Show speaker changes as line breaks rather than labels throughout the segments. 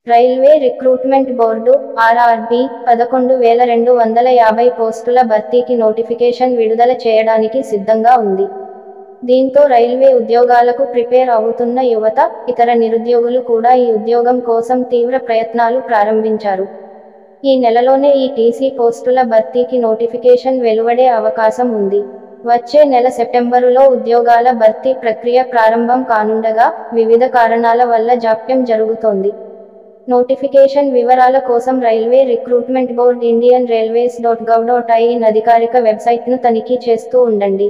Railway recruitment board RRB 11,250 పోస్టుల భర్తీకి notification విడుదల చేయడానికి సిద్ధంగా ఉంది. దీంతో రైల్వే ఉద్యోగాలకు ప్రిపేర్ అవుతున్న యువత, ఇతర నిరుద్యోగులు కూడా ఈ ఉద్యోగం కోసం తీవ్ర ప్రయత్నాలు ప్రారంభించారు. ఈ నెలలోనే ఈ టీసీ పోస్టుల భర్తీకి నోటిఫికేషన్ వెలువడే అవకాశం ఉంది. వచ్చే నెల సెప్టెంబరులో ఉద్యోగాల భర్తీ ప్రక్రియ ప్రారంభం కానుండగా, వివిధ కారణాల వల్ల జాప్యం జరుగుతోంది. నోటిఫికేషన్ వివరాల కోసం రైల్వే రిక్రూట్మెంట్ బోర్డ్ indianrailways.gov.in అధికారిక వెబ్సైట్ను తనిఖీ చేస్తూ ఉండండి.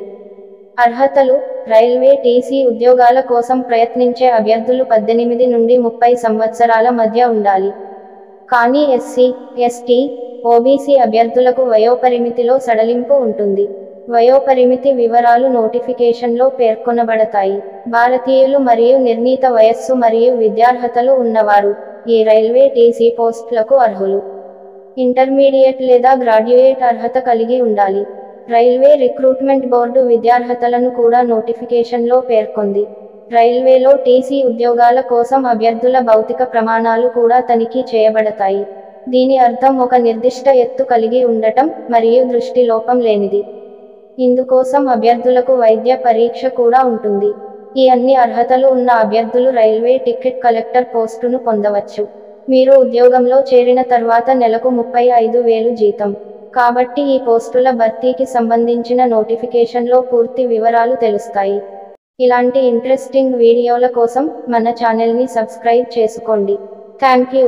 అర్హతలు: రైల్వే టీసీ ఉద్యోగాల కోసం ప్రయత్నించే అభ్యర్థులు 18 నుండి 30 సంవత్సరాల మధ్య ఉండాలి. కానీ ఎస్సీ, ఎస్టీ, ఓబీసీ అభ్యర్థులకు వయోపరిమితిలో సడలింపు ఉంటుంది. వయోపరిమితి వివరాలు నోటిఫికేషన్లో పేర్కొనబడతాయి. భారతీయులు మరియు నిర్ణీత వయస్సు మరియు విద్యార్హతలు ఉన్నవారు ఈ రైల్వే టీసీ పోస్టులకు అర్హులు. ఇంటర్మీడియట్ లేదా గ్రాడ్యుయేట్ అర్హత కలిగి ఉండాలి. రైల్వే రిక్రూట్మెంట్ బోర్డు విద్యార్హతలను కూడా నోటిఫికేషన్లో పేర్కొంది. రైల్వేలో టీసీ ఉద్యోగాల కోసం అభ్యర్థుల భౌతిక ప్రమాణాలు కూడా తనిఖీ చేయబడతాయి. దీని అర్థం ఒక నిర్దిష్ట ఎత్తు కలిగి ఉండటం, మరియు దృష్టి లోపం లేనిది. ఇందుకోసం అభ్యర్థులకు వైద్య పరీక్ష కూడా ఉంటుంది. ఈ అన్ని అర్హతలు ఉన్న అభ్యర్థులు రైల్వే టికెట్ కలెక్టర్ పోస్టును పొందవచ్చు. మీరు ఉద్యోగంలో చేరిన తర్వాత నెలకు 35,000 జీతం. కాబట్టి ఈ పోస్టుల భర్తీకి సంబంధించిన నోటిఫికేషన్లో పూర్తి వివరాలు తెలుస్తాయి. ఇలాంటి ఇంట్రెస్టింగ్ వీడియోల కోసం మన ఛానల్ని సబ్స్క్రైబ్ చేసుకోండి. Thank you.